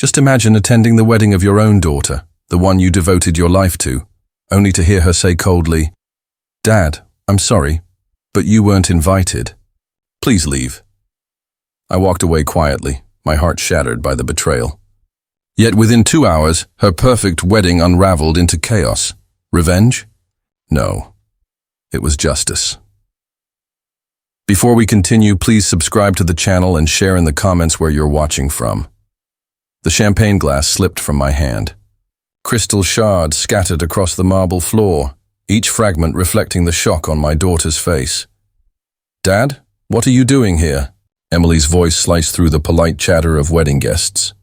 Just imagine attending the wedding of your own daughter, the one you devoted your life to, only to hear her say coldly, "Dad, I'm sorry, but you weren't invited. Please leave." I walked away quietly, my heart shattered by the betrayal. Yet within 2 hours, her perfect wedding unraveled into chaos. Revenge? No. It was justice. Before we continue, please subscribe to the channel and share in the comments where you're watching from. The champagne glass slipped from my hand. Crystal shards scattered across the marble floor, each fragment reflecting the shock on my daughter's face. "Dad, what are you doing here?" Emily's voice sliced through the polite chatter of wedding guests.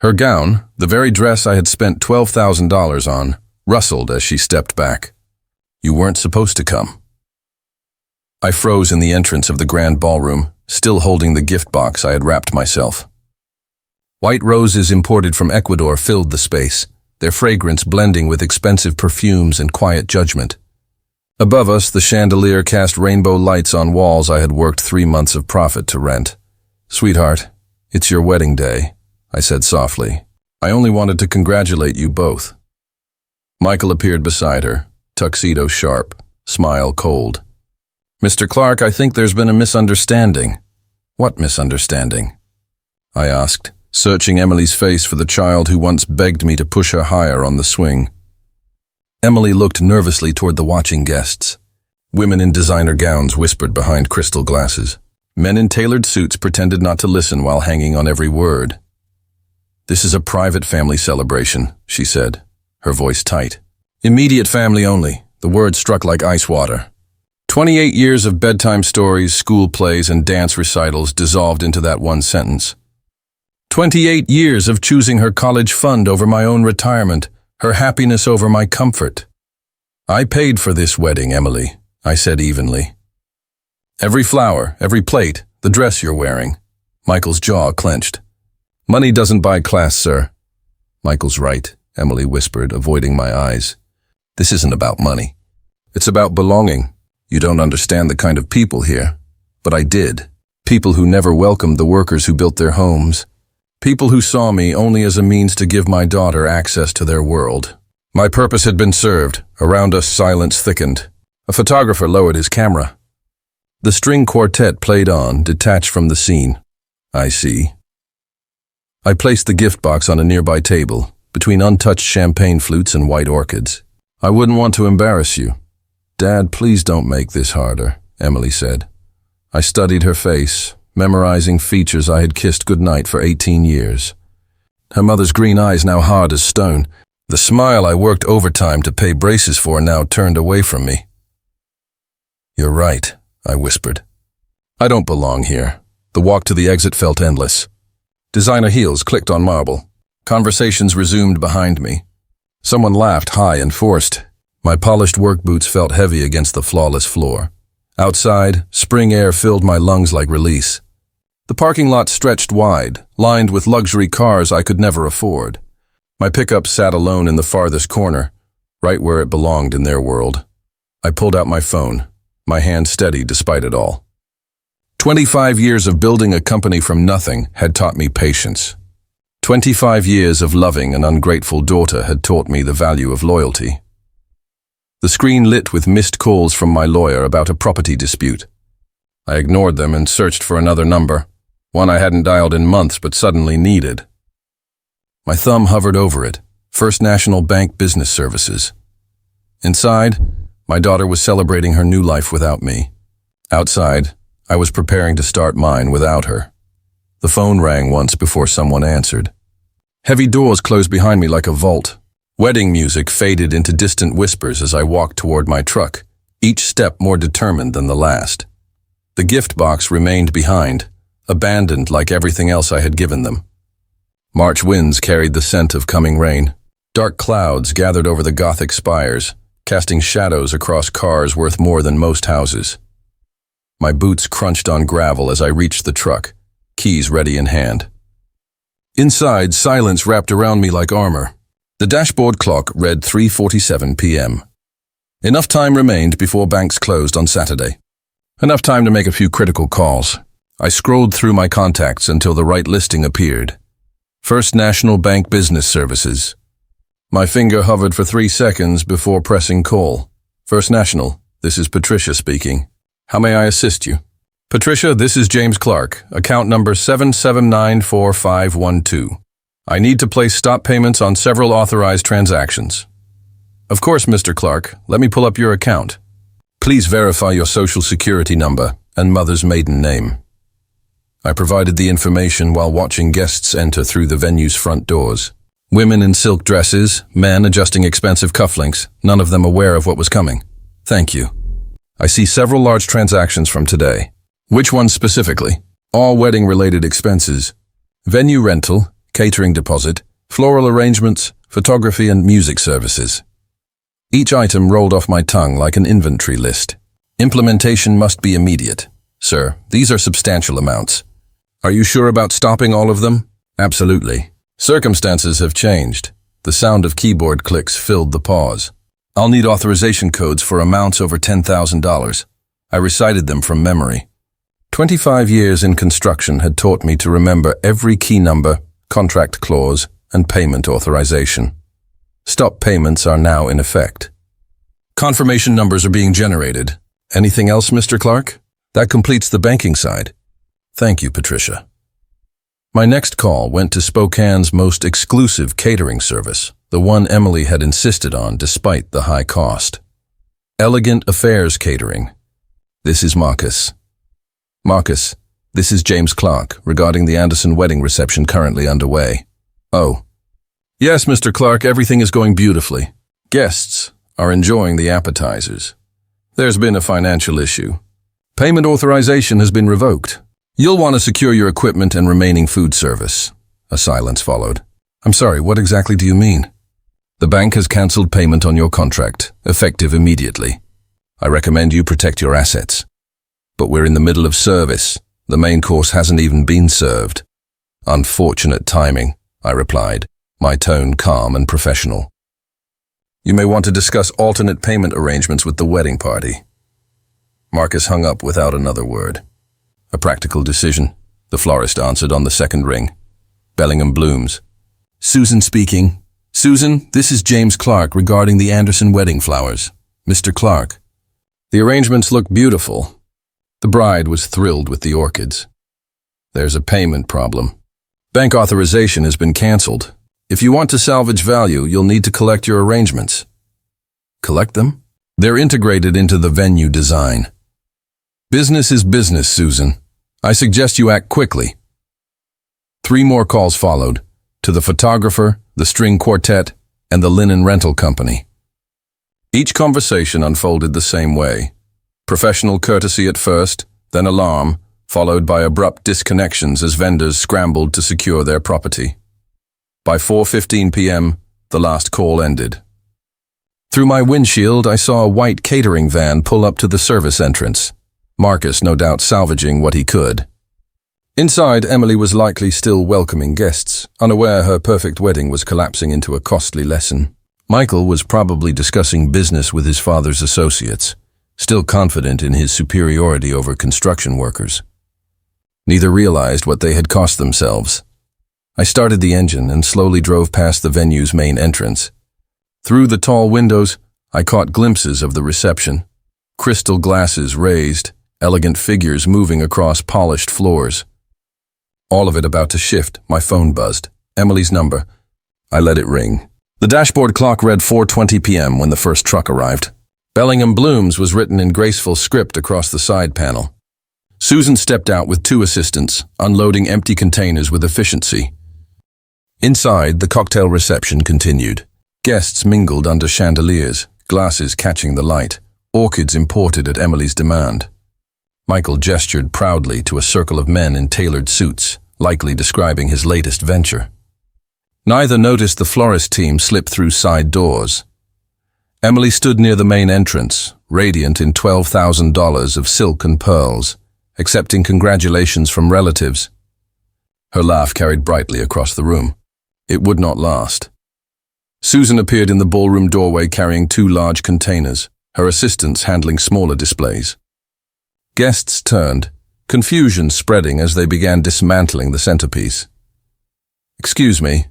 Her gown, the very dress I had spent $12,000 on, rustled as she stepped back. "You weren't supposed to come." I froze in the entrance of the grand ballroom, still holding the gift box I had wrapped myself. White roses imported from Ecuador filled the space, their fragrance blending with expensive perfumes and quiet judgment. Above us, the chandelier cast rainbow lights on walls I had worked 3 months of profit to rent. "Sweetheart, it's your wedding day," I said softly. "I only wanted to congratulate you both." Michael appeared beside her, tuxedo sharp, smile cold. "Mr. Clark, I think there's been a misunderstanding." "What misunderstanding?" I asked, searching Emily's face for the child who once begged me to push her higher on the swing. Emily looked nervously toward the watching guests. Women in designer gowns whispered behind crystal glasses. Men in tailored suits pretended not to listen while hanging on every word. "This is a private family celebration," she said, her voice tight. "Immediate family only." The words struck like ice water. 28 years of bedtime stories, school plays, and dance recitals dissolved into that one sentence. 28 years of choosing her college fund over my own retirement, her happiness over my comfort. "I paid for this wedding, Emily," I said evenly. "Every flower, every plate, the dress you're wearing." Michael's jaw clenched. "Money doesn't buy class, sir." "Michael's right," Emily whispered, avoiding my eyes. "This isn't about money. It's about belonging. You don't understand the kind of people here. But I did. People who never welcomed the workers who built their homes. People who saw me only as a means to give my daughter access to their world. My purpose had been served. Around us, silence thickened. A photographer lowered his camera. The string quartet played on, detached from the scene. "I see." I placed the gift box on a nearby table, between untouched champagne flutes and white orchids. "I wouldn't want to embarrass you." "Dad, please don't make this harder," Emily said. I studied her face, memorizing features I had kissed goodnight for 18 years. Her mother's green eyes now hard as stone. The smile I worked overtime to pay braces for now turned away from me. "You're right," I whispered. "I don't belong here." The walk to the exit felt endless. Designer heels clicked on marble. Conversations resumed behind me. Someone laughed high and forced. My polished work boots felt heavy against the flawless floor. Outside, spring air filled my lungs like release. The parking lot stretched wide, lined with luxury cars I could never afford. My pickup sat alone in the farthest corner, right where it belonged in their world. I pulled out my phone, my hand steady despite it all. 25 years of building a company from nothing had taught me patience. 25 years of loving an ungrateful daughter had taught me the value of loyalty. The screen lit with missed calls from my lawyer about a property dispute. I ignored them and searched for another number, one I hadn't dialed in months but suddenly needed. My thumb hovered over it, First National Bank Business Services. Inside, my daughter was celebrating her new life without me. Outside, I was preparing to start mine without her. The phone rang once before someone answered. Heavy doors closed behind me like a vault. Wedding music faded into distant whispers as I walked toward my truck, each step more determined than the last. The gift box remained behind, abandoned like everything else I had given them. March winds carried the scent of coming rain. Dark clouds gathered over the Gothic spires, casting shadows across cars worth more than most houses. My boots crunched on gravel as I reached the truck, keys ready in hand. Inside, silence wrapped around me like armor. The dashboard clock read 3:47 p.m. Enough time remained before banks closed on Saturday. Enough time to make a few critical calls. I scrolled through my contacts until the right listing appeared. First National Bank Business Services. My finger hovered for 3 seconds before pressing call. First National, this is Patricia speaking. How may I assist you? Patricia, this is James Clark, account number 7794512. I need to place stop payments on several authorized transactions. Of course, Mr. Clark, let me pull up your account. Please verify your social security number and mother's maiden name. I provided the information while watching guests enter through the venue's front doors. Women in silk dresses, men adjusting expensive cufflinks, none of them aware of what was coming. Thank you. I see several large transactions from today. Which ones specifically? All wedding-related expenses. Venue rental, catering deposit, floral arrangements, photography and music services. Each item rolled off my tongue like an inventory list. Implementation must be immediate. Sir, these are substantial amounts. Are you sure about stopping all of them? Absolutely. Circumstances have changed. The sound of keyboard clicks filled the pause. I'll need authorization codes for amounts over $10,000. I recited them from memory. 25 years in construction had taught me to remember every key number, contract clause, and payment authorization. Stop payments are now in effect. Confirmation numbers are being generated. Anything else, Mr. Clark? That completes the banking side. Thank you, Patricia. My next call went to Spokane's most exclusive catering service, the one Emily had insisted on despite the high cost. Elegant Affairs Catering. This is Marcus. Marcus, this is James Clark regarding the Anderson wedding reception currently underway. Oh. Yes, Mr. Clark, everything is going beautifully. Guests are enjoying the appetizers. There's been a financial issue. Payment authorization has been revoked. You'll want to secure your equipment and remaining food service. A silence followed. I'm sorry, what exactly do you mean? The bank has canceled payment on your contract, effective immediately. I recommend you protect your assets. But we're in the middle of service. The main course hasn't even been served. Unfortunate timing, I replied, my tone calm and professional. You may want to discuss alternate payment arrangements with the wedding party. Marcus hung up without another word. A practical decision, the florist answered on the second ring. Bellingham Blooms. Susan speaking. Susan, this is James Clark regarding the Anderson wedding flowers. Mr. Clark. The arrangements look beautiful. The bride was thrilled with the orchids. There's a payment problem. Bank authorization has been canceled. If you want to salvage value, you'll need to collect your arrangements. Collect them? They're integrated into the venue design. Business is business, Susan. I suggest you act quickly. 3 more calls followed, to the photographer, the string quartet, and the linen rental company. Each conversation unfolded the same way. Professional courtesy at first, then alarm, followed by abrupt disconnections as vendors scrambled to secure their property. By 4:15 p.m., the last call ended. Through my windshield, I saw a white catering van pull up to the service entrance. Marcus no doubt salvaging what he could. Inside, Emily was likely still welcoming guests, unaware her perfect wedding was collapsing into a costly lesson. Michael was probably discussing business with his father's associates, still confident in his superiority over construction workers. Neither realized what they had cost themselves. I started the engine and slowly drove past the venue's main entrance. Through the tall windows, I caught glimpses of the reception. Crystal glasses raised, elegant figures moving across polished floors. All of it about to shift, my phone buzzed. Emily's number. I let it ring. The dashboard clock read 4:20 p.m. when the first truck arrived. Bellingham Blooms was written in graceful script across the side panel. Susan stepped out with 2 assistants, unloading empty containers with efficiency. Inside, the cocktail reception continued. Guests mingled under chandeliers, glasses catching the light, orchids imported at Emily's demand. Michael gestured proudly to a circle of men in tailored suits, likely describing his latest venture. Neither noticed the florist team slip through side doors. Emily stood near the main entrance, radiant in $12,000 of silk and pearls, accepting congratulations from relatives. Her laugh carried brightly across the room. It would not last. Susan appeared in the ballroom doorway carrying 2 large containers, her assistants handling smaller displays. Guests turned, confusion spreading as they began dismantling the centerpiece. Excuse me.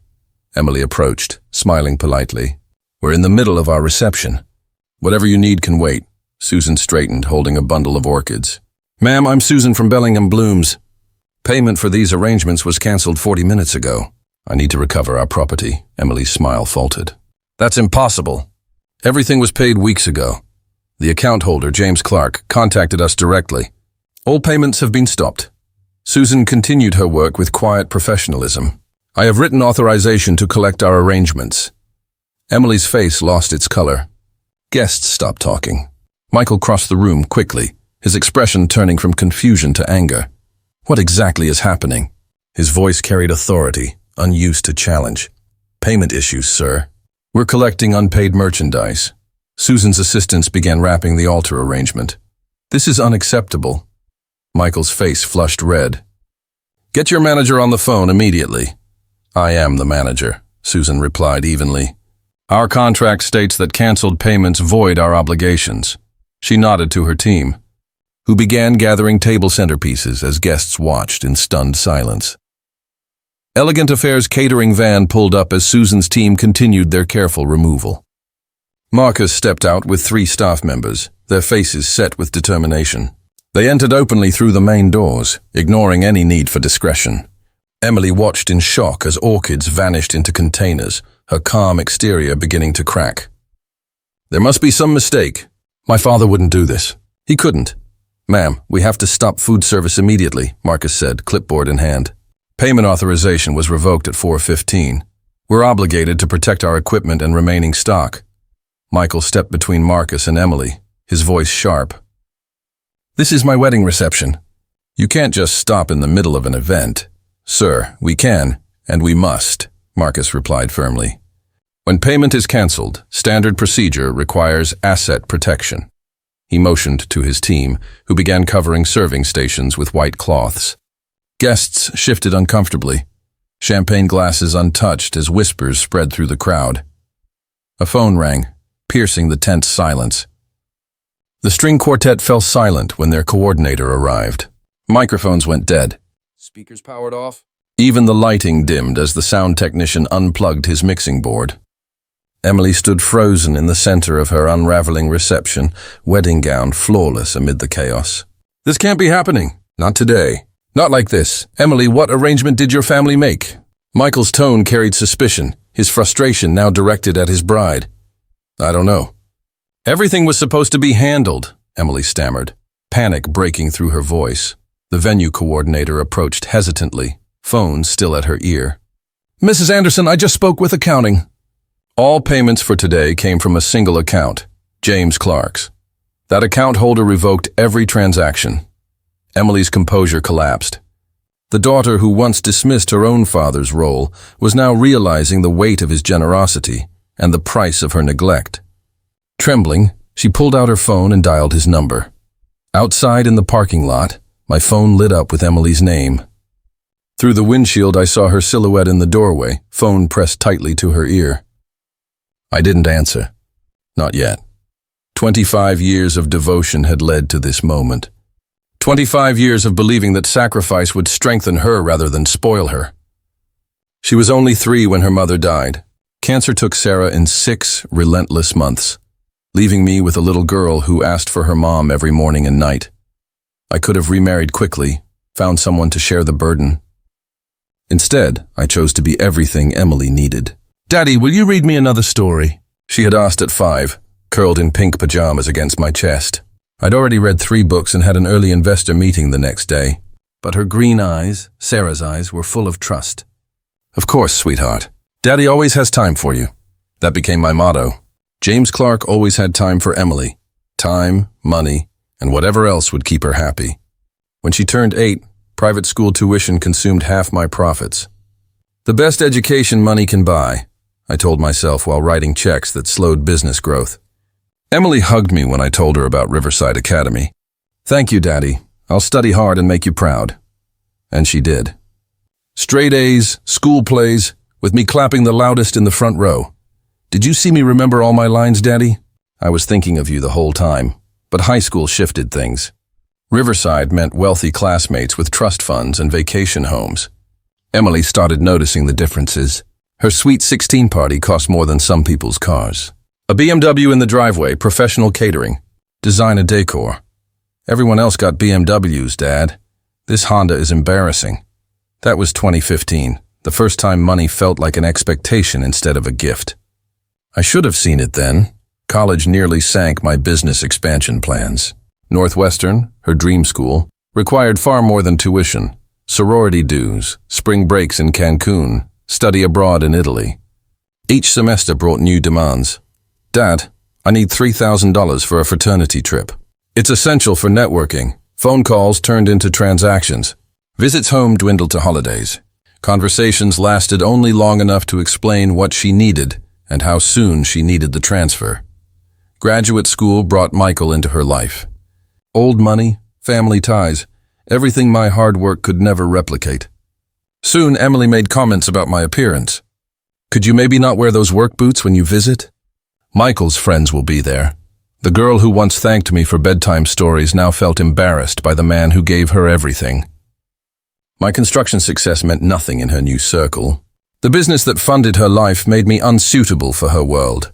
Emily approached, smiling politely. We're in the middle of our reception. Whatever you need can wait. Susan straightened, holding a bundle of orchids. Ma'am, I'm Susan from Bellingham Blooms. Payment for these arrangements was cancelled 40 minutes ago. I need to recover our property. Emily's smile faltered. That's impossible. Everything was paid weeks ago. The account holder, James Clark, contacted us directly. All payments have been stopped. Susan continued her work with quiet professionalism. I have written authorization to collect our arrangements. Emily's face lost its color. Guests stopped talking. Michael crossed the room quickly, his expression turning from confusion to anger. What exactly is happening? His voice carried authority, unused to challenge. Payment issues, sir. We're collecting unpaid merchandise. Susan's assistants began wrapping the altar arrangement. This is unacceptable. Michael's face flushed red. Get your manager on the phone immediately. I am the manager, Susan replied evenly. Our contract states that canceled payments void our obligations. She nodded to her team, who began gathering table centerpieces as guests watched in stunned silence. Elegant Affairs' catering van pulled up as Susan's team continued their careful removal. Marcus stepped out with 3 staff members, their faces set with determination. They entered openly through the main doors, ignoring any need for discretion. Emily watched in shock as orchids vanished into containers, her calm exterior beginning to crack. There must be some mistake. My father wouldn't do this. He couldn't. Ma'am, we have to stop food service immediately, Marcus said, clipboard in hand. Payment authorization was revoked at 4:15. We're obligated to protect our equipment and remaining stock. Michael stepped between Marcus and Emily, his voice sharp. This is my wedding reception. You can't just stop in the middle of an event. Sir, we can, and we must, Marcus replied firmly. When payment is cancelled, standard procedure requires asset protection. He motioned to his team, who began covering serving stations with white cloths. Guests shifted uncomfortably, champagne glasses untouched as whispers spread through the crowd. A phone rang, piercing the tense silence. The string quartet fell silent when their coordinator arrived. Microphones went dead. Speakers powered off. Even the lighting dimmed as the sound technician unplugged his mixing board. Emily stood frozen in the center of her unraveling reception, wedding gown flawless amid the chaos. This can't be happening. Not today. Not like this. Emily, what arrangement did your family make? Michael's tone carried suspicion, his frustration now directed at his bride. I don't know. Everything was supposed to be handled, Emily stammered, panic breaking through her voice. The venue coordinator approached hesitantly, phone still at her ear. Mrs. Anderson, I just spoke with accounting. All payments for today came from a single account, James Clark's. That account holder revoked every transaction. Emily's composure collapsed. The daughter who once dismissed her own father's role was now realizing the weight of his generosity and the price of her neglect. Trembling, she pulled out her phone and dialed his number. Outside in the parking lot, my phone lit up with Emily's name. Through the windshield, I saw her silhouette in the doorway, phone pressed tightly to her ear. I didn't answer. Not yet. 25 years of devotion had led to this moment. 25 years of believing that sacrifice would strengthen her rather than spoil her. She was only 3 when her mother died. Cancer took Sarah in 6 relentless months, leaving me with a little girl who asked for her mom every morning and night. I could have remarried quickly, found someone to share the burden. Instead, I chose to be everything Emily needed. Daddy, will you read me another story? She had asked at 5, curled in pink pajamas against my chest. I'd already read 3 books and had an early investor meeting the next day. But her green eyes, Sarah's eyes, were full of trust. Of course, sweetheart. Daddy always has time for you. That became my motto. James Clark always had time for Emily. Time, money, and whatever else would keep her happy. When she turned 8, private school tuition consumed half my profits. The best education money can buy, I told myself while writing checks that slowed business growth. Emily hugged me when I told her about Riverside Academy. Thank you, Daddy. I'll study hard and make you proud. And she did. Straight A's, school plays, with me clapping the loudest in the front row. Did you see me remember all my lines, Daddy? I was thinking of you the whole time, but high school shifted things. Riverside meant wealthy classmates with trust funds and vacation homes. Emily started noticing the differences. Her sweet 16 party cost more than some people's cars. A BMW in the driveway, professional catering, designer decor. Everyone else got BMWs, Dad. This Honda is embarrassing. That was 2015, the first time money felt like an expectation instead of a gift. I should have seen it then. College nearly sank my business expansion plans. Northwestern, her dream school, required far more than tuition. Sorority dues, spring breaks in Cancun, study abroad in Italy. Each semester brought new demands. Dad, I need $3,000 for a fraternity trip. It's essential for networking. Phone calls turned into transactions. Visits home dwindled to holidays. Conversations lasted only long enough to explain what she needed and how soon she needed the transfer. Graduate school brought Michael into her life. Old money, family ties, everything my hard work could never replicate. Soon, Emily made comments about my appearance. Could you maybe not wear those work boots when you visit? Michael's friends will be there. The girl who once thanked me for bedtime stories now felt embarrassed by the man who gave her everything. My construction success meant nothing in her new circle. The business that funded her life made me unsuitable for her world.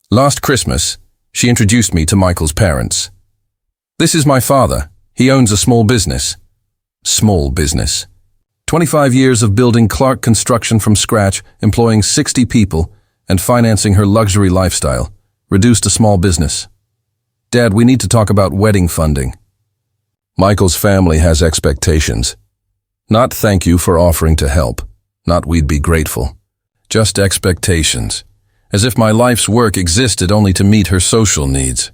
Last Christmas, she introduced me to Michael's parents. This is my father. He owns a small business. Small business. 25 years of building Clark Construction from scratch, employing 60 people, and financing her luxury lifestyle, reduced to small business. Dad, we need to talk about wedding funding. Michael's family has expectations. Not thank you for offering to help. Not we'd be grateful. Just expectations. As if my life's work existed only to meet her social needs.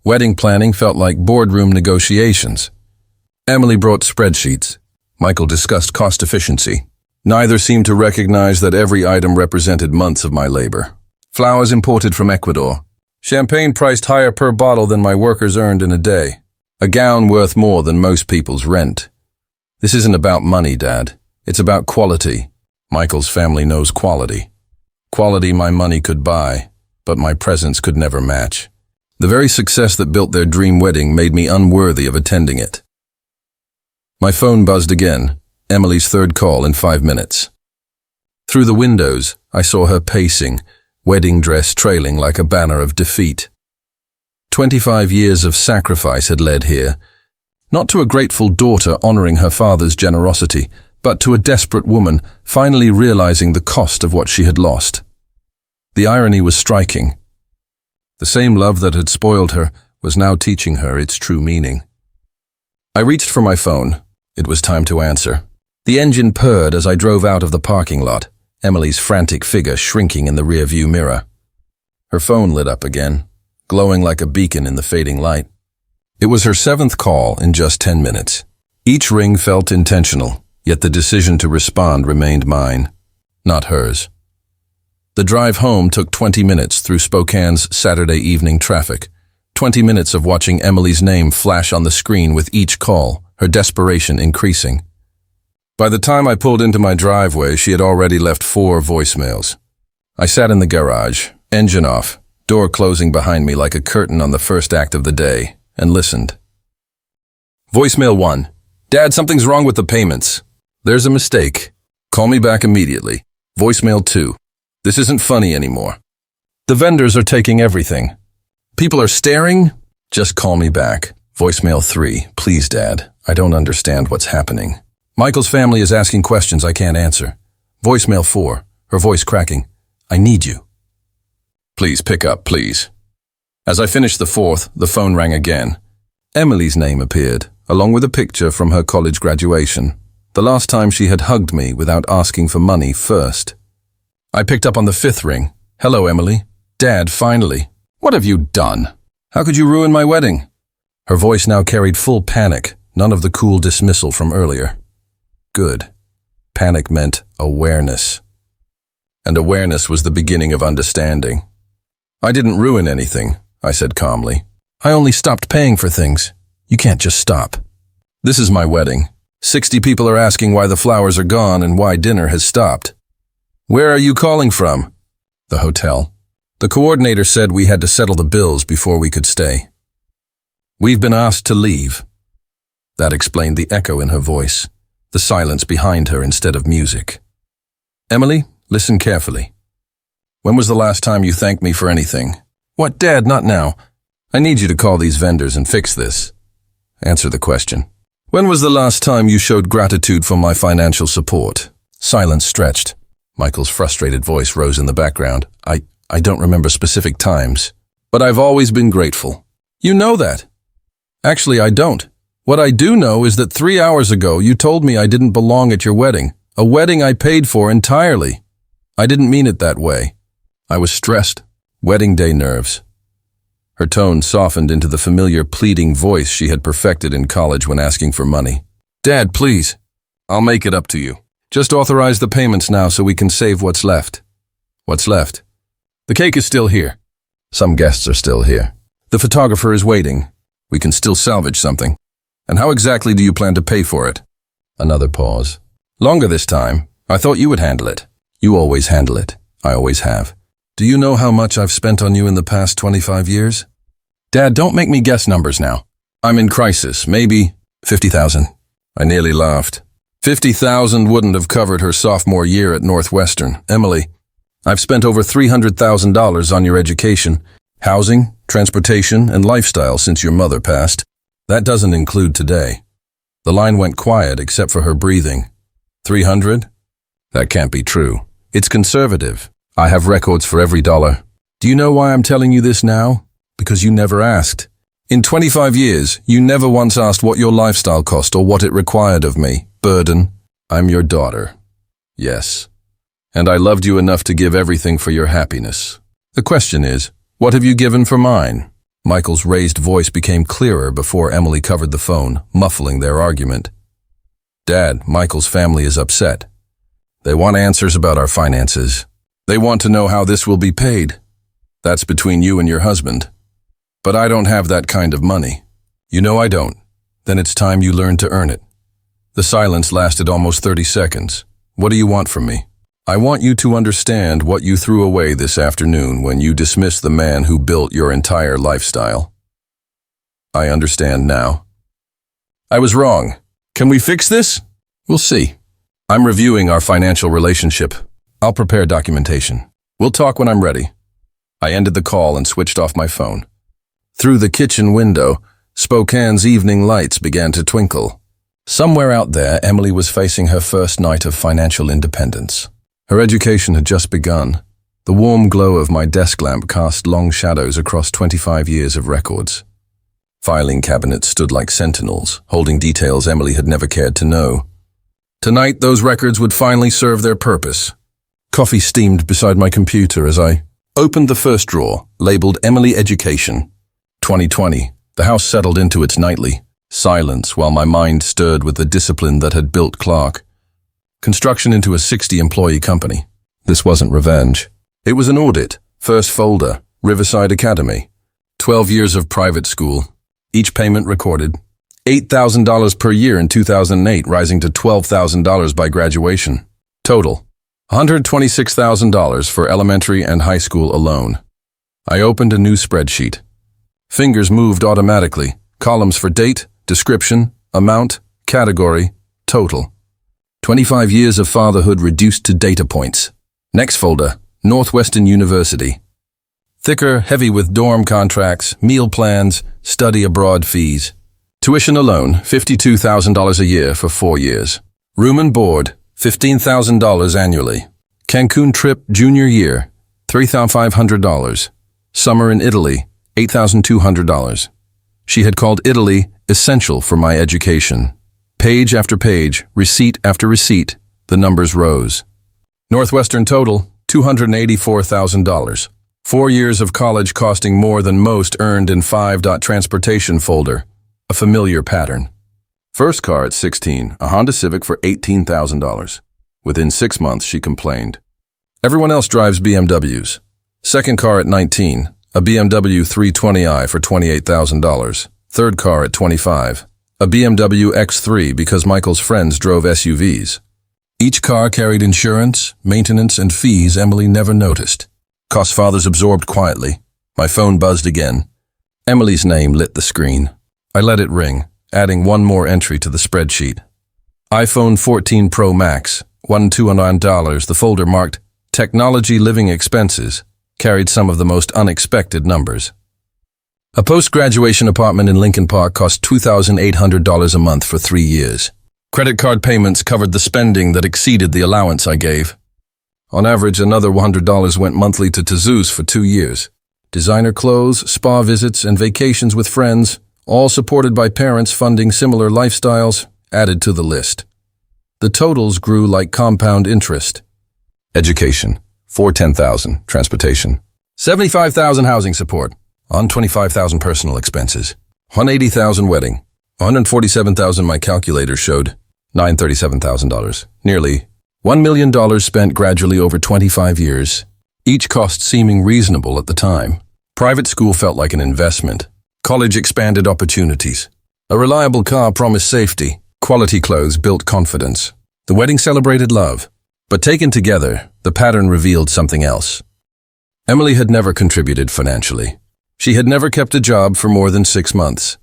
Wedding planning felt like boardroom negotiations. Emily brought spreadsheets. Michael discussed cost efficiency. Neither seemed to recognize that every item represented months of my labor. Flowers imported from Ecuador. Champagne priced higher per bottle than my workers earned in a day. A gown worth more than most people's rent. This isn't about money, Dad. It's about quality. Michael's family knows quality. Quality my money could buy, but my presence could never match. The very success that built their dream wedding made me unworthy of attending it. My phone buzzed again. Emily's third call in 5 minutes. Through the windows, I saw her pacing, wedding dress trailing like a banner of defeat. 25 years of sacrifice had led here, not to a grateful daughter honoring her father's generosity, but to a desperate woman finally realizing the cost of what she had lost. The irony was striking. The same love that had spoiled her was now teaching her its true meaning. I reached for my phone. It was time to answer. The engine purred as I drove out of the parking lot, Emily's frantic figure shrinking in the rearview mirror. Her phone lit up again, glowing like a beacon in the fading light. It was her 7th call in just 10 minutes. Each ring felt intentional, yet the decision to respond remained mine, not hers. The drive home took 20 minutes through Spokane's Saturday evening traffic, 20 minutes of watching Emily's name flash on the screen with each call, her desperation increasing. By the time I pulled into my driveway, she had already left 4 voicemails. I sat in the garage, engine off, door closing behind me like a curtain on the first act of the day, and listened. Voicemail 1. Dad, something's wrong with the payments. There's a mistake. Call me back immediately. Voicemail 2. This isn't funny anymore. The vendors are taking everything. People are staring? Just call me back. Voicemail 3. Please, Dad, I don't understand what's happening. Michael's family is asking questions I can't answer. Voicemail 4, her voice cracking. I need you. Please pick up, please. As I finished the 4th, the phone rang again. Emily's name appeared, along with a picture from her college graduation. The last time she had hugged me without asking for money first. I picked up on the 5th ring. Hello, Emily. Dad, finally. What have you done? How could you ruin my wedding? Her voice now carried full panic, none of the cool dismissal from earlier. Good. Panic meant awareness. And awareness was the beginning of understanding. I didn't ruin anything, I said calmly. I only stopped paying for things. You can't just stop. This is my wedding. 60 people are asking why the flowers are gone and why dinner has stopped. Where are you calling from? The hotel. The coordinator said we had to settle the bills before we could stay. We've been asked to leave. That explained the echo in her voice. the silence behind her instead of music. Emily, listen carefully. When was the last time you thanked me for anything? What, Dad, not now. I need you to call these vendors and fix this. Answer the question. When was the last time you showed gratitude for my financial support? Silence stretched. Michael's frustrated voice rose in the background. I don't remember specific times, but I've always been grateful. You know that. Actually, I don't. What I do know is that 3 hours ago you told me I didn't belong at your wedding, a wedding I paid for entirely. I didn't mean it that way. I was stressed. Wedding day nerves. Her tone softened into the familiar pleading voice she had perfected in college when asking for money. Dad, please. I'll make it up to you. Just authorize the payments now so we can save what's left. What's left? The cake is still here. Some guests are still here. The photographer is waiting. We can still salvage something. And how exactly do you plan to pay for it? Another pause. Longer this time. I thought you would handle it. You always handle it. I always have. Do you know how much I've spent on you in the past 25 years? Dad, don't make me guess numbers now. I'm in crisis. Maybe 50,000. I nearly laughed. 50,000 wouldn't have covered her sophomore year at Northwestern. Emily, I've spent over $300,000 on your education, housing, transportation, and lifestyle since your mother passed. That doesn't include today. The line went quiet except for her breathing. 300? That can't be true. It's conservative. I have records for every dollar. Do you know why I'm telling you this now? Because you never asked. In 25 years, you never once asked what your lifestyle cost or what it required of me. Burden. I'm your daughter. Yes. And I loved you enough to give everything for your happiness. The question is, what have you given for mine? Michael's raised voice became clearer before Emily covered the phone, muffling their argument. Dad, Michael's family is upset. They want answers about our finances. They want to know how this will be paid. That's between you and your husband. But I don't have that kind of money. You know I don't. Then it's time you learn to earn it. The silence lasted almost 30 seconds. What do you want from me? I want you to understand what you threw away this afternoon when you dismissed the man who built your entire lifestyle. I understand now. I was wrong. Can we fix this? We'll see. I'm reviewing our financial relationship. I'll prepare documentation. We'll talk when I'm ready. I ended the call and switched off my phone. Through the kitchen window, Spokane's evening lights began to twinkle. Somewhere out there, Emily was facing her first night of financial independence. Her education had just begun. The warm glow of my desk lamp cast long shadows across 25 years of records. Filing cabinets stood like sentinels, holding details Emily had never cared to know. Tonight, those records would finally serve their purpose. Coffee steamed beside my computer as I opened the first drawer, labeled Emily Education. 2020. The house settled into its nightly silence while my mind stirred with the discipline that had built Clark. Construction into a 60-employee company. This wasn't revenge. It was an audit. First folder, Riverside Academy. 12 years of private school. Each payment recorded. $8,000 per year in 2008, rising to $12,000 by graduation. Total. $126,000 for elementary and high school alone. I opened a new spreadsheet. Fingers moved automatically. Columns for date, description, amount, category, total. 25 years of fatherhood reduced to data points. Next folder, Northwestern University. Thicker, heavy with dorm contracts, meal plans, study abroad fees. Tuition alone, $52,000 a year for 4 years. Room and board, $15,000 annually. Cancun trip junior year, $3,500. Summer in Italy, $8,200. She had called Italy essential for my education. Page after page, receipt after receipt, the numbers rose. Northwestern total, $284,000. 4 years of college costing more than most earned in 5. Transportation folder, a familiar pattern. First car at 16, a Honda Civic for $18,000. Within 6 months, she complained. Everyone else drives BMWs. Second car at 19, a BMW 320i for $28,000. Third car at 25, a BMW X3 because Michael's friends drove SUVs. Each car carried insurance, maintenance, and fees Emily never noticed. Cost fathers absorbed quietly. My phone buzzed again. Emily's name lit the screen. I let it ring, adding one more entry to the spreadsheet. iPhone 14 Pro Max, $129. The folder marked Technology Living Expenses carried some of the most unexpected numbers. A post-graduation apartment in Lincoln Park cost $2,800 a month for 3 years. Credit card payments covered the spending that exceeded the allowance I gave. On average, another $100 went monthly to Zeus for 2 years. Designer clothes, spa visits, and vacations with friends, all supported by parents funding similar lifestyles, added to the list. The totals grew like compound interest. Education, $410,000. Transportation, $75,000. Housing support, $125,000. Personal expenses, $180,000. Wedding, $147,000. My calculator showed $937,000. Nearly $1 million spent gradually over 25 years, each cost seeming reasonable at the time. Private school felt like an investment. College expanded opportunities. A reliable car promised safety. Quality clothes built confidence. The wedding celebrated love. But taken together, the pattern revealed something else. Emily had never contributed financially. She had never kept a job for more than 6 months.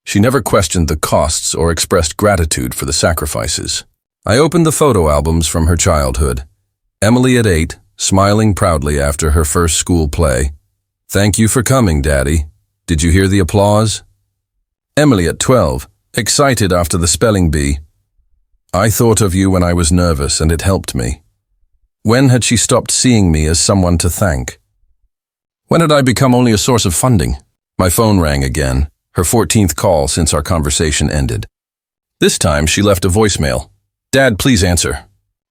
She never questioned the costs or expressed gratitude for the sacrifices. I opened the photo albums from her childhood. Emily at 8, smiling proudly after her first school play. "Thank you for coming, Daddy. Did you hear the applause?" Emily at 12, excited after the spelling bee. "I thought of you when I was nervous and it helped me." When had she stopped seeing me as someone to thank? When had I become only a source of funding? My phone rang again, her 14th call since our conversation ended. This time she left a voicemail. "Dad, please answer.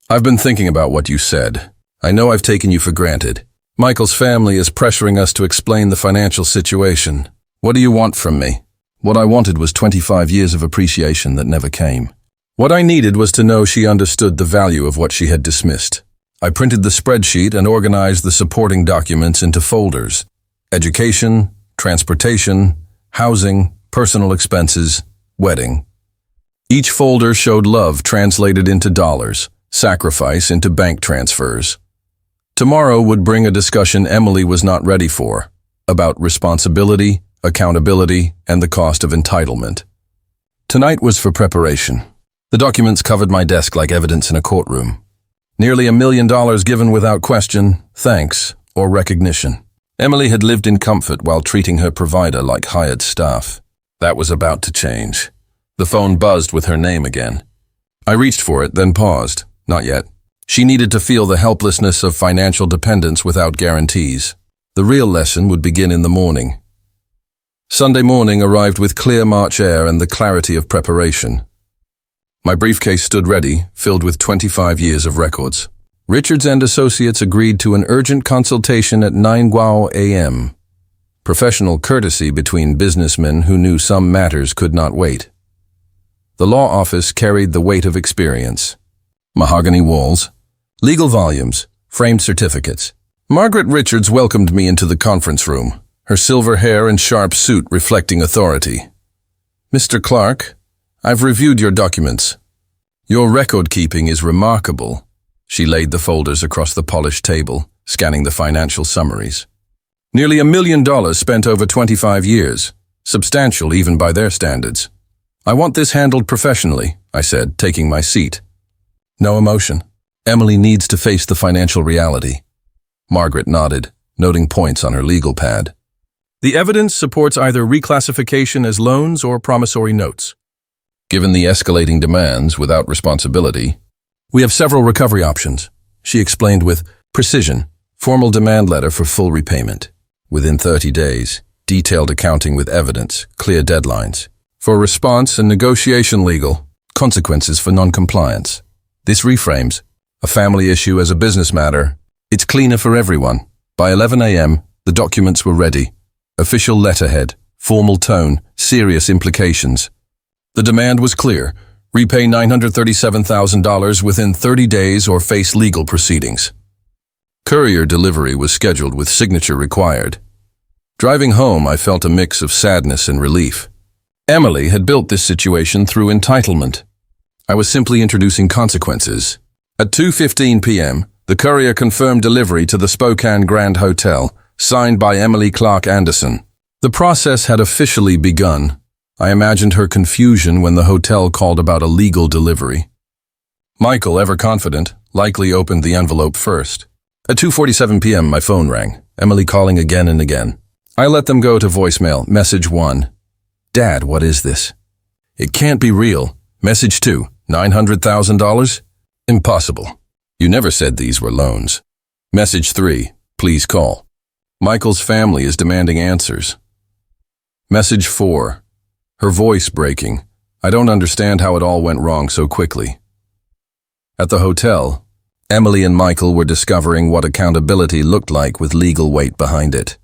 I've been thinking about what you said. I know I've taken you for granted. Michael's family is pressuring us to explain the financial situation. What do you want from me?" What I wanted was 25 years of appreciation that never came. What I needed was to know she understood the value of what she had dismissed. I printed the spreadsheet and organized the supporting documents into folders: education, transportation, housing, personal expenses, wedding. Each folder showed love translated into dollars, sacrifice into bank transfers. Tomorrow would bring a discussion Emily was not ready for, about responsibility, accountability, and the cost of entitlement. Tonight was for preparation. The documents covered my desk like evidence in a courtroom. Nearly $1 million given without question, thanks, or recognition. Emily had lived in comfort while treating her provider like hired staff. That was about to change. The phone buzzed with her name again. I reached for it, then paused. Not yet. She needed to feel the helplessness of financial dependence without guarantees. The real lesson would begin in the morning. Sunday morning arrived with clear March air and the clarity of preparation. My briefcase stood ready, filled with 25 years of records. Richards and Associates agreed to an urgent consultation at 9 a.m. Professional courtesy between businessmen who knew some matters could not wait. The law office carried the weight of experience. Mahogany walls, legal volumes, framed certificates. Margaret Richards welcomed me into the conference room, her silver hair and sharp suit reflecting authority. "Mr. Clark, I've reviewed your documents. Your record-keeping is remarkable." She laid the folders across the polished table, scanning the financial summaries. "Nearly $1 million spent over 25 years, substantial even by their standards. I want this handled professionally," I said, taking my seat. No emotion. Emily needs to face the financial reality. Margaret nodded, noting points on her legal pad. "The evidence supports either reclassification as loans or promissory notes. Given the escalating demands without responsibility, we have several recovery options," she explained with precision. "Formal demand letter for full repayment. Within 30 days, detailed accounting with evidence, clear deadlines. For response and negotiation legal, consequences for non-compliance. This reframes a family issue as a business matter. It's cleaner for everyone." By 11 a.m., the documents were ready. Official letterhead, formal tone, serious implications. The demand was clear: repay $937,000 within 30 days or face legal proceedings. Courier delivery was scheduled with signature required. Driving home, I felt a mix of sadness and relief. Emily had built this situation through entitlement. I was simply introducing consequences. At 2:15 p.m., the courier confirmed delivery to the Spokane Grand Hotel, signed by Emily Clark Anderson. The process had officially begun. I imagined her confusion when the hotel called about a legal delivery. Michael, ever confident, likely opened the envelope first. At 2:47 p.m. my phone rang, Emily calling again and again. I let them go to voicemail. Message 1. Dad, what is this? It can't be real. Message 2. $900,000? Impossible. You never said these were loans. Message 3. Please call. Michael's family is demanding answers. Message 4. Her voice breaking. I don't understand how it all went wrong so quickly. At the hotel, Emily and Michael were discovering what accountability looked like with legal weight behind it.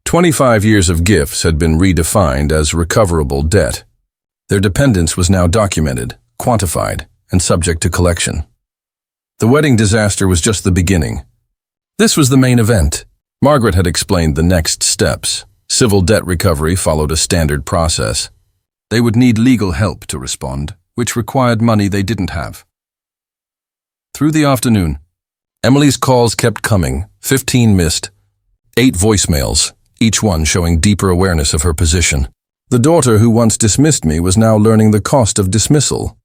25 years of gifts had been redefined as recoverable debt. Their dependence was now documented, quantified, and subject to collection. The wedding disaster was just the beginning. This was the main event. Margaret had explained the next steps. Civil debt recovery followed a standard process. They would need legal help to respond, which required money they didn't have. Through the afternoon, Emily's calls kept coming, 15 missed, 8 voicemails, each one showing deeper awareness of her position. The daughter who once dismissed me was now learning the cost of dismissal.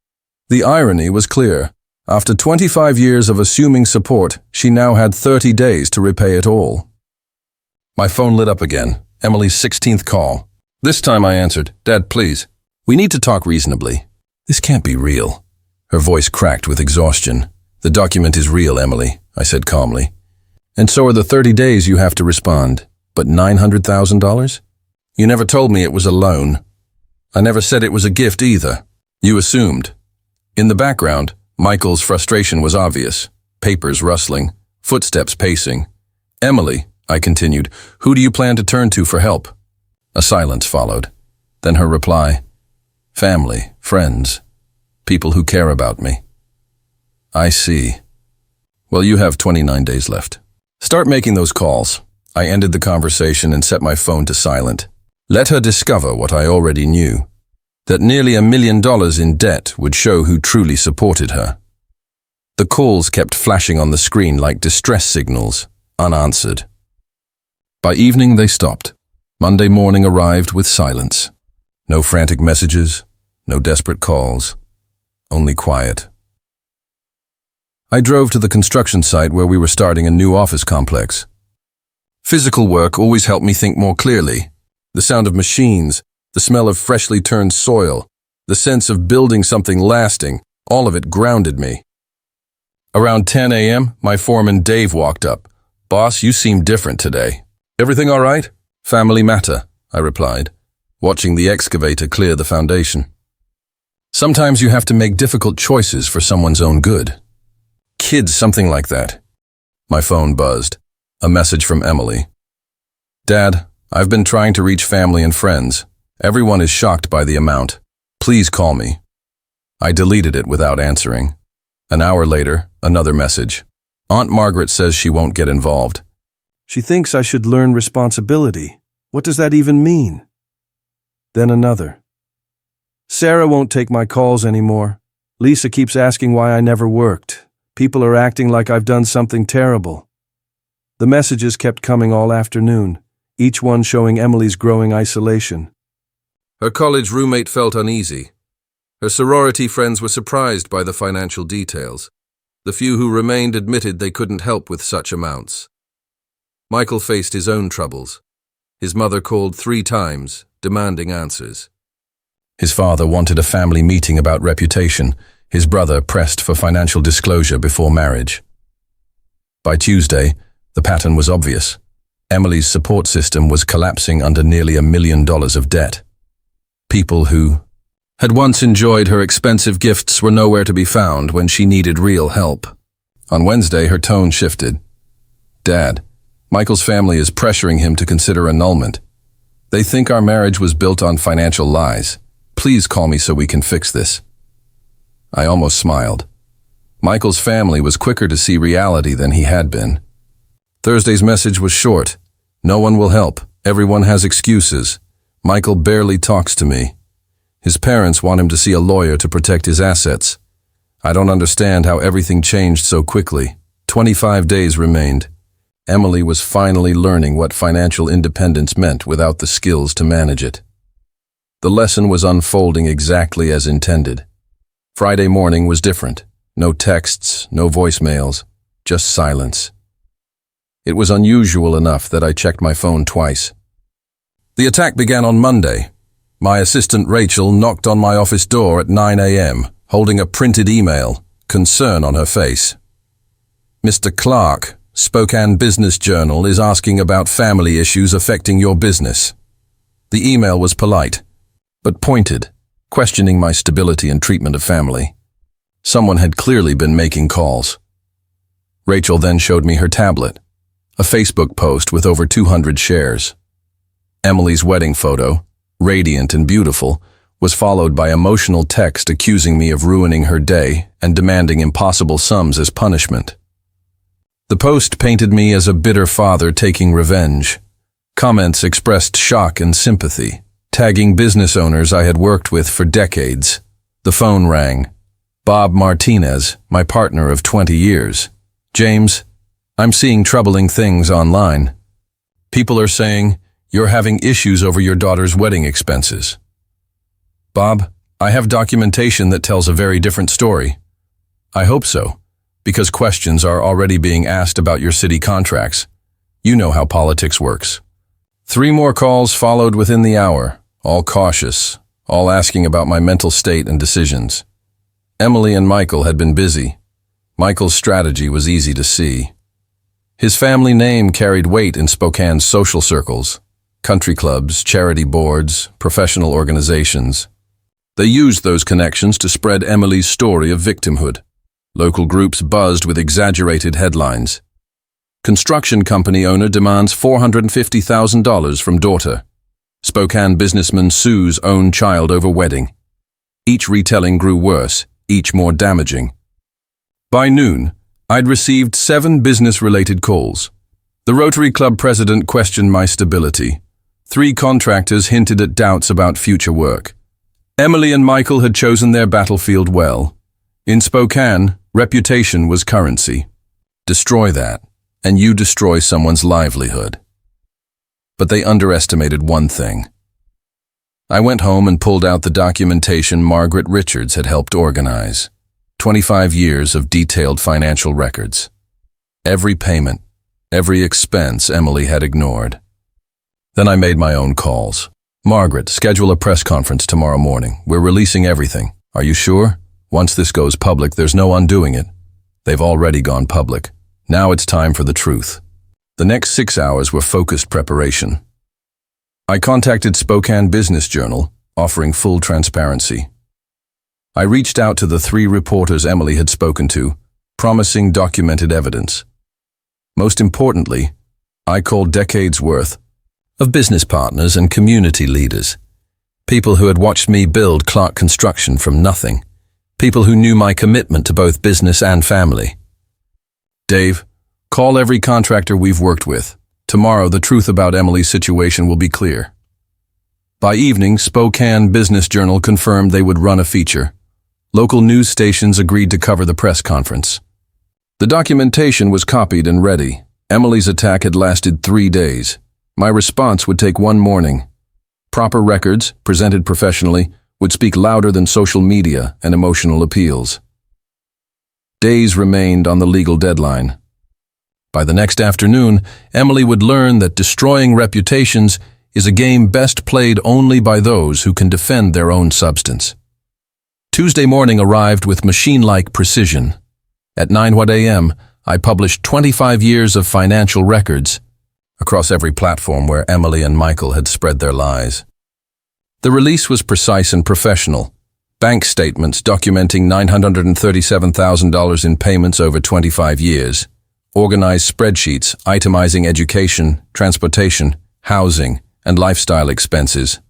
The irony was clear. After 25 years of assuming support, she now had 30 days to repay it all. My phone lit up again, Emily's 16th call. This time I answered, Dad, please. We need to talk reasonably. This can't be real. Her voice cracked with exhaustion. The document is real, Emily, I said calmly. And so are the 30 days you have to respond. But $900,000? You never told me it was a loan. I never said it was a gift either. You assumed. In the background, Michael's frustration was obvious. Papers rustling, footsteps pacing. Emily, I continued, who do you plan to turn to for help? A silence followed. Then her reply, family, friends, people who care about me. I see. Well, you have 29 days left. Start making those calls. I ended the conversation and set my phone to silent. Let her discover what I already knew, that nearly $1 million in debt would show who truly supported her. The calls kept flashing on the screen like distress signals, unanswered. By evening they stopped. Monday morning arrived with silence. No frantic messages, no desperate calls, only quiet. I drove to the construction site where we were starting a new office complex. Physical work always helped me think more clearly. The sound of machines, the smell of freshly turned soil, the sense of building something lasting, all of it grounded me. Around 10 a.m., my foreman Dave walked up. Boss, you seem different today. Everything all right? Family matter, I replied, watching the excavator clear the foundation. Sometimes you have to make difficult choices for someone's own good. Kids, something like that. My phone buzzed. A message from Emily. Dad, I've been trying to reach family and friends. Everyone is shocked by the amount. Please call me. I deleted it without answering. An hour later, another message. Aunt Margaret says she won't get involved. She thinks I should learn responsibility. What does that even mean? Then another. Sarah won't take my calls anymore. Lisa keeps asking why I never worked. People are acting like I've done something terrible. The messages kept coming all afternoon, each one showing Emily's growing isolation. Her college roommate felt uneasy. Her sorority friends were surprised by the financial details. The few who remained admitted they couldn't help with such amounts. Michael faced his own troubles. His mother called 3 times, demanding answers. His father wanted a family meeting about reputation. His brother pressed for financial disclosure before marriage. By Tuesday, the pattern was obvious. Emily's support system was collapsing under nearly $1 million of debt. People who had once enjoyed her expensive gifts were nowhere to be found when she needed real help. On Wednesday, her tone shifted. Dad, Michael's family is pressuring him to consider annulment. They think our marriage was built on financial lies. Please call me so we can fix this. I almost smiled. Michael's family was quicker to see reality than he had been. Thursday's message was short. No one will help. Everyone has excuses. Michael barely talks to me. His parents want him to see a lawyer to protect his assets. I don't understand how everything changed so quickly. 25 days remained. Emily was finally learning what financial independence meant without the skills to manage it. The lesson was unfolding exactly as intended. Friday morning was different. No texts, no voicemails, just silence. It was unusual enough that I checked my phone twice. The attack began on Monday. My assistant Rachel knocked on my office door at 9 a.m., holding a printed email, concern on her face. Mr. Clark, Spokane Business Journal is asking about family issues affecting your business. The email was polite, but pointed, questioning my stability and treatment of family. Someone had clearly been making calls. Rachel then showed me her tablet, a Facebook post with over 200 shares. Emily's wedding photo, radiant and beautiful, was followed by emotional text accusing me of ruining her day and demanding impossible sums as punishment. The post painted me as a bitter father taking revenge. Comments expressed shock and sympathy, tagging business owners I had worked with for decades. The phone rang. Bob Martinez, my partner of 20 years. James, I'm seeing troubling things online. People are saying you're having issues over your daughter's wedding expenses. Bob, I have documentation that tells a very different story. I hope so, because questions are already being asked about your city contracts. You know how politics works. 3 more calls followed within the hour, all cautious, all asking about my mental state and decisions. Emily and Michael had been busy. Michael's strategy was easy to see. His family name carried weight in Spokane's social circles, country clubs, charity boards, professional organizations. They used those connections to spread Emily's story of victimhood. Local groups buzzed with exaggerated headlines. Construction company owner demands $450,000 from daughter. Spokane businessman sues own child over wedding. Each retelling grew worse, each more damaging. By noon, I'd received 7 business-related calls. The Rotary Club president questioned my stability. 3 contractors hinted at doubts about future work. Emily and Michael had chosen their battlefield well. In Spokane, reputation was currency. Destroy that, and you destroy someone's livelihood. But they underestimated one thing. I went home and pulled out the documentation Margaret Richards had helped organize. 25 years of detailed financial records. Every payment, every expense Emily had ignored. Then I made my own calls. Margaret, schedule a press conference tomorrow morning. We're releasing everything. Are you sure? Once this goes public, there's no undoing it. They've already gone public. Now it's time for the truth. The next 6 hours were focused preparation. I contacted Spokane Business Journal, offering full transparency. I reached out to the 3 reporters Emily had spoken to, promising documented evidence. Most importantly, I called decades' worth of business partners and community leaders, people who had watched me build Clark Construction from nothing, people who knew my commitment to both business and family. Dave, call every contractor we've worked with. Tomorrow, the truth about Emily's situation will be clear. By evening, Spokane Business Journal confirmed they would run a feature. Local news stations agreed to cover the press conference. The documentation was copied and ready. Emily's attack had lasted 3 days. My response would take 1 morning. Proper records, presented professionally, would speak louder than social media and emotional appeals. Days remained on the legal deadline. By the next afternoon, Emily would learn that destroying reputations is a game best played only by those who can defend their own substance. Tuesday morning arrived with machine-like precision. At 9 a.m., I published 25 years of financial records across every platform where Emily and Michael had spread their lies. The release was precise and professional. Bank statements documenting $937,000 in payments over 25 years. Organized spreadsheets itemizing education, transportation, housing, and lifestyle expenses.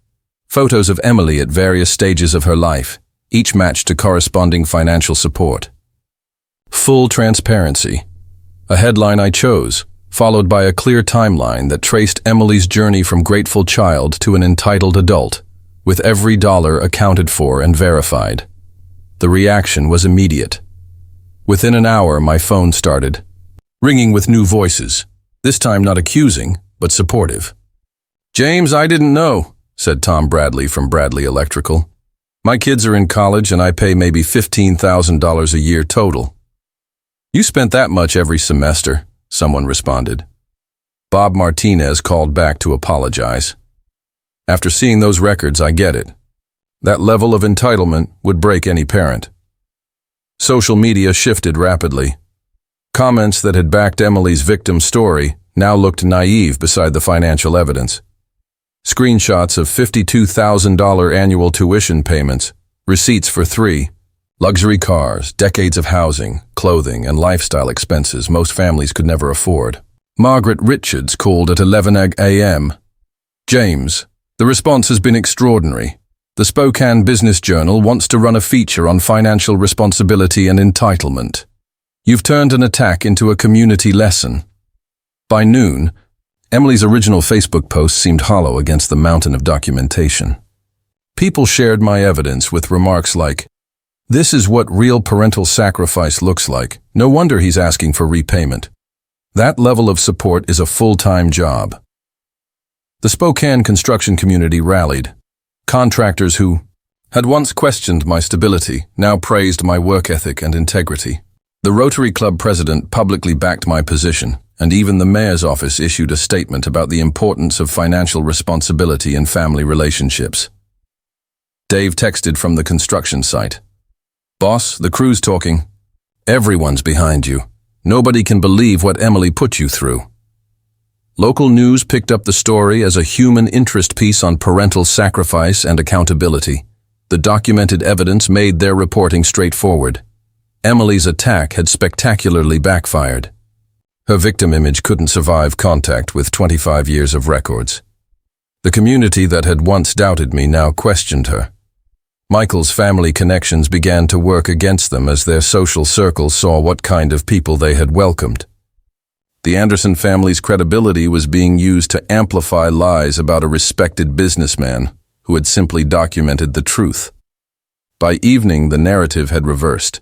Photos of Emily at various stages of her life, each matched to corresponding financial support. Full transparency. A headline I chose, followed by a clear timeline that traced Emily's journey from grateful child to an entitled adult, with every dollar accounted for and verified. The reaction was immediate. Within an hour, my phone started, ringing with new voices, this time not accusing, but supportive. "James, I didn't know," said Tom Bradley from Bradley Electrical. My kids are in college and I pay maybe $15,000 a year total. You spent that much every semester, someone responded. Bob Martinez called back to apologize. After seeing those records, I get it. That level of entitlement would break any parent. Social media shifted rapidly. Comments that had backed Emily's victim story now looked naive beside the financial evidence. Screenshots of $52,000 annual tuition payments, receipts for 3, luxury cars, decades of housing, clothing, and lifestyle expenses most families could never afford. Margaret Richards called at 11 a.m. James, the response has been extraordinary. The Spokane Business Journal wants to run a feature on financial responsibility and entitlement. You've turned an attack into a community lesson. By noon, Emily's original Facebook post seemed hollow against the mountain of documentation. People shared my evidence with remarks like, "This is what real parental sacrifice looks like. No wonder he's asking for repayment." That level of support is a full-time job. The Spokane construction community rallied. Contractors who had once questioned my stability now praised my work ethic and integrity. The Rotary Club president publicly backed my position, and even the mayor's office issued a statement about the importance of financial responsibility in family relationships. Dave texted from the construction site. "Boss, the crew's talking. Everyone's behind you. Nobody can believe what Emily put you through." Local news picked up the story as a human interest piece on parental sacrifice and accountability. The documented evidence made their reporting straightforward. Emily's attack had spectacularly backfired. Her victim image couldn't survive contact with 25 years of records. The community that had once doubted me now questioned her. Michael's family connections began to work against them as their social circles saw what kind of people they had welcomed. The Anderson family's credibility was being used to amplify lies about a respected businessman who had simply documented the truth. By evening, the narrative had reversed.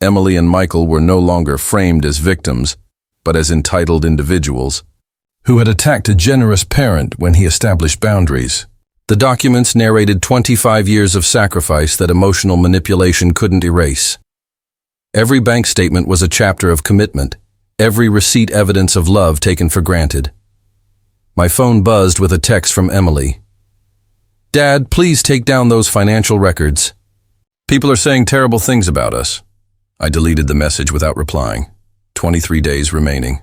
Emily and Michael were no longer framed as victims, but as entitled individuals who had attacked a generous parent when he established boundaries. The documents narrated 25 years of sacrifice that emotional manipulation couldn't erase. Every bank statement was a chapter of commitment, every receipt evidence of love taken for granted. My phone buzzed with a text from Emily. "Dad, please take down those financial records. People are saying terrible things about us." I deleted the message without replying. 23 days remaining.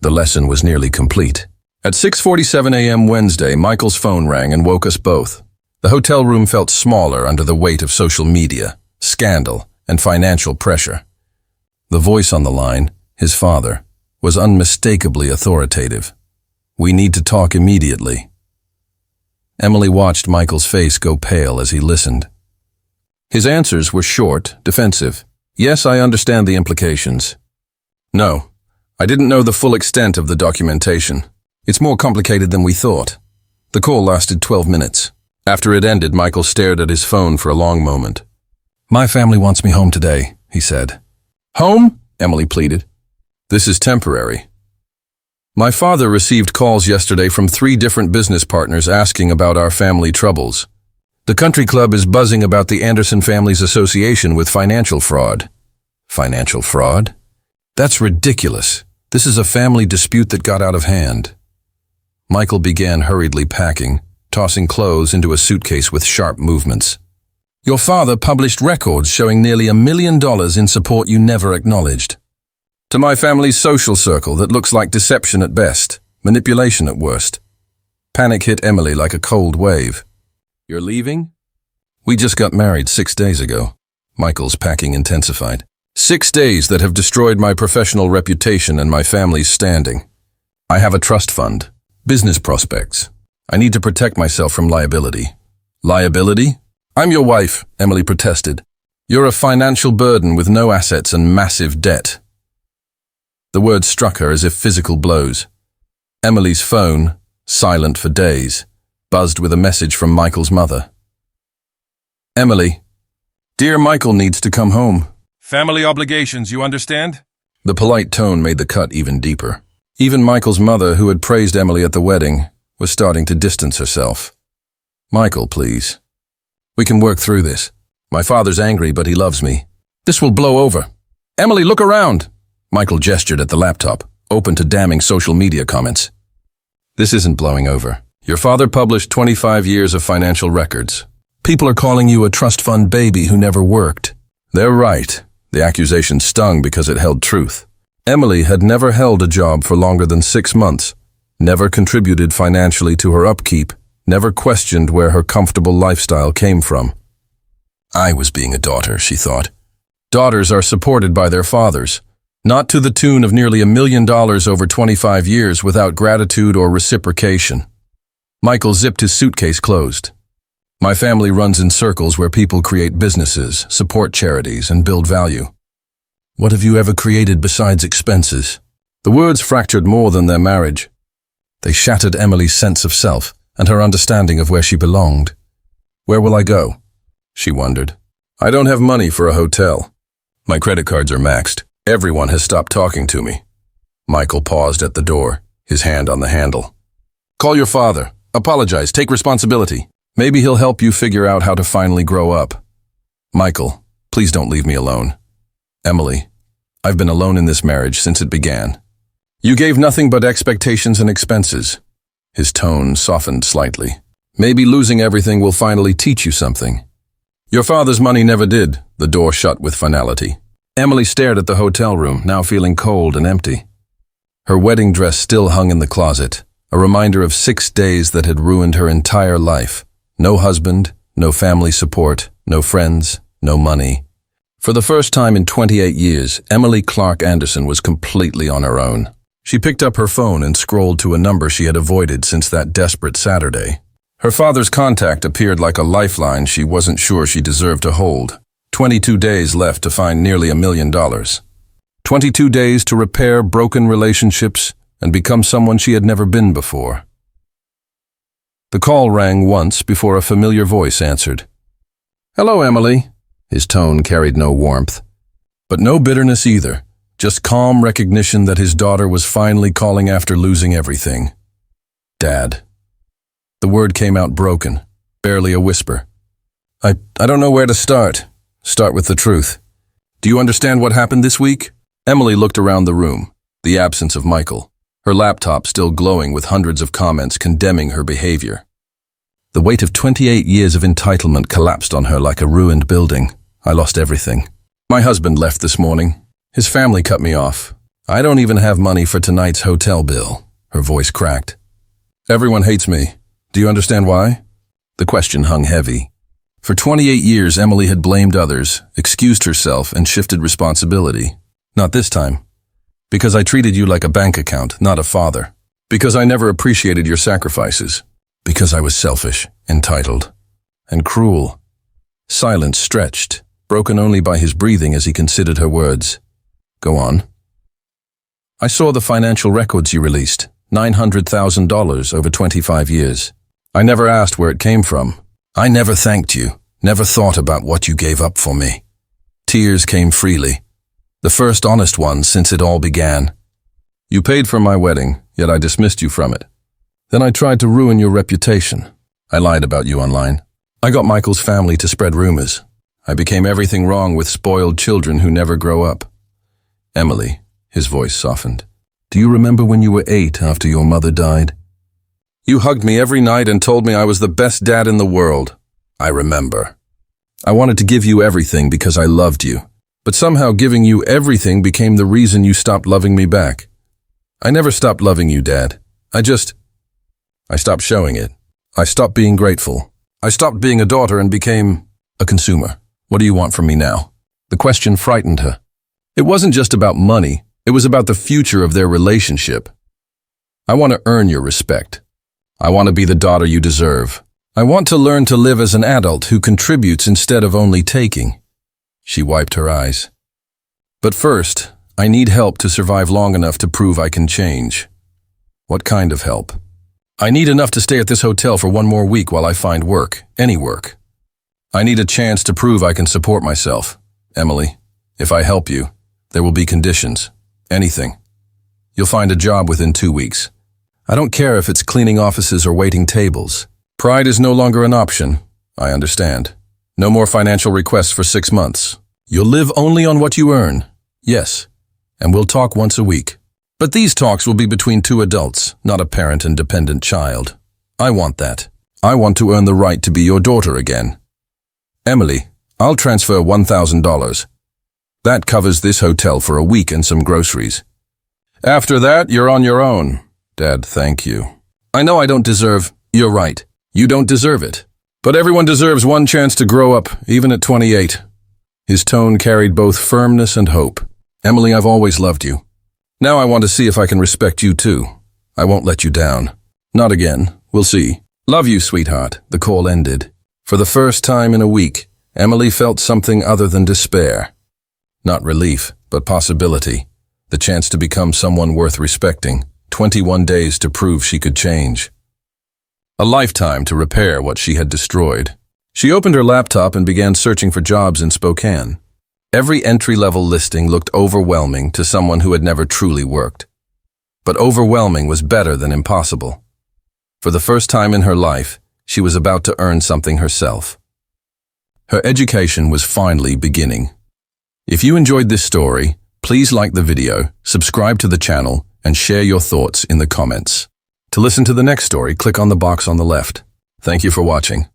The lesson was nearly complete. At 6:47 a.m. Wednesday, Michael's phone rang and woke us both. The hotel room felt smaller under the weight of social media, scandal, and financial pressure. The voice on the line, his father, was unmistakably authoritative. "We need to talk immediately." Emily watched Michael's face go pale as he listened. His answers were short, defensive. "Yes, I understand the implications." "No, I didn't know the full extent of the documentation. It's more complicated than we thought." The call lasted 12 minutes. After it ended, Michael stared at his phone for a long moment. "My family wants me home today," he said. "Home?" Emily pleaded. "This is temporary. My father received calls yesterday from 3 different business partners asking about our family troubles. The country club is buzzing about the Anderson family's association with financial fraud." "Financial fraud? That's ridiculous. This is a family dispute that got out of hand." Michael began hurriedly packing, tossing clothes into a suitcase with sharp movements. "Your father published records showing nearly $1 million in support you never acknowledged. To my family's social circle that looks like deception at best, manipulation at worst." Panic hit Emily like a cold wave. "You're leaving?" "We just got married 6 days ago." Michael's packing intensified. 6 days that have destroyed my professional reputation and my family's standing. I have a trust fund, business prospects. I need to protect myself from liability." "Liability? I'm your wife," Emily protested. "You're a financial burden with no assets and massive debt." The words struck her as if physical blows. Emily's phone, silent for days, buzzed with a message from Michael's mother. "Emily, dear Michael needs to come home. Family obligations, you understand?" The polite tone made the cut even deeper. Even Michael's mother, who had praised Emily at the wedding, was starting to distance herself. "Michael, please." We can work through this. My father's angry, but he loves me. This will blow over. Emily, look around! Michael gestured at the laptop, open to damning social media comments. This isn't blowing over. Your father published 25 years of financial records. People are calling you a trust fund baby who never worked. They're right. The accusation stung because it held truth. Emily had never held a job for longer than 6 months, never contributed financially to her upkeep, never questioned where her comfortable lifestyle came from. I was being a daughter, she thought. Daughters are supported by their fathers, not to the tune of nearly $1 million over 25 years without gratitude or reciprocation. Michael zipped his suitcase closed. My family runs in circles where people create businesses, support charities, and build value. What have you ever created besides expenses? The words fractured more than their marriage. They shattered Emily's sense of self and her understanding of where she belonged. Where will I go? She wondered. I don't have money for a hotel. My credit cards are maxed. Everyone has stopped talking to me. Michael paused at the door, his hand on the handle. Call your father. Apologize. Take responsibility. Maybe he'll help you figure out how to finally grow up. Michael, please don't leave me alone. Emily, I've been alone in this marriage since it began. You gave nothing but expectations and expenses. His tone softened slightly. Maybe losing everything will finally teach you something. Your father's money never did. The door shut with finality. Emily stared at the hotel room, now feeling cold and empty. Her wedding dress still hung in the closet, a reminder of 6 days that had ruined her entire life. No husband, no family support, no friends, no money. For the first time in 28 years, Emily Clark Anderson was completely on her own. She picked up her phone and scrolled to a number she had avoided since that desperate Saturday. Her father's contact appeared like a lifeline she wasn't sure she deserved to hold. 22 days left to find nearly $1 million. 22 days to repair broken relationships and become someone she had never been before. The call rang once before a familiar voice answered. Hello, Emily. His tone carried no warmth, but no bitterness either, just calm recognition that his daughter was finally calling after losing everything. Dad. The word came out broken, barely a whisper. I don't know where to start. Start with the truth. Do you understand what happened this week? Emily looked around the room, the absence of Michael, her laptop still glowing with hundreds of comments condemning her behavior. The weight of 28 years of entitlement collapsed on her like a ruined building. I lost everything. My husband left this morning. His family cut me off. I don't even have money for tonight's hotel bill. Her voice cracked. Everyone hates me. Do you understand why? The question hung heavy. For 28 years, Emily had blamed others, excused herself, and shifted responsibility. Not this time. Because I treated you like a bank account, not a father. Because I never appreciated your sacrifices. Because I was selfish, entitled, and cruel. Silence stretched, broken only by his breathing as he considered her words. Go on. I saw the financial records you released, $900,000 over 25 years. I never asked where it came from. I never thanked you, never thought about what you gave up for me. Tears came freely, the first honest ones since it all began. You paid for my wedding, yet I dismissed you from it. Then I tried to ruin your reputation. I lied about you online. I got Michael's family to spread rumors. I became everything wrong with spoiled children who never grow up. Emily, his voice softened. Do you remember when you were 8 after your mother died? You hugged me every night and told me I was the best dad in the world. I remember. I wanted to give you everything because I loved you. But somehow giving you everything became the reason you stopped loving me back. I never stopped loving you, Dad. I stopped showing it. I stopped being grateful. I stopped being a daughter and became a consumer. What do you want from me now? The question frightened her. It wasn't just about money. It was about the future of their relationship. I want to earn your respect. I want to be the daughter you deserve. I want to learn to live as an adult who contributes instead of only taking. She wiped her eyes. But first, I need help to survive long enough to prove I can change. What kind of help? I need enough to stay at this hotel for 1 more week while I find work, any work. I need a chance to prove I can support myself. Emily, if I help you, there will be conditions. Anything. You'll find a job within 2 weeks. I don't care if it's cleaning offices or waiting tables. Pride is no longer an option. I understand. No more financial requests for 6 months. You'll live only on what you earn. Yes, and we'll talk once a week. But these talks will be between two adults, not a parent and dependent child. I want that. I want to earn the right to be your daughter again. Emily, I'll transfer $1,000. That covers this hotel for a week and some groceries. After that, you're on your own. Dad, thank you. I know I don't deserve. You're right. You don't deserve it. But everyone deserves one chance to grow up, even at 28. His tone carried both firmness and hope. Emily, I've always loved you. Now I want to see if I can respect you too. I won't let you down. Not again. We'll see. Love you, sweetheart. The call ended. For the first time in a week, Emily felt something other than despair. Not relief, but possibility. The chance to become someone worth respecting. 21 days to prove she could change. A lifetime to repair what she had destroyed. She opened her laptop and began searching for jobs in Spokane. Every entry-level listing looked overwhelming to someone who had never truly worked. But overwhelming was better than impossible. For the first time in her life, she was about to earn something herself. Her education was finally beginning. If you enjoyed this story, please like the video, subscribe to the channel, and share your thoughts in the comments. To listen to the next story, click on the box on the left. Thank you for watching.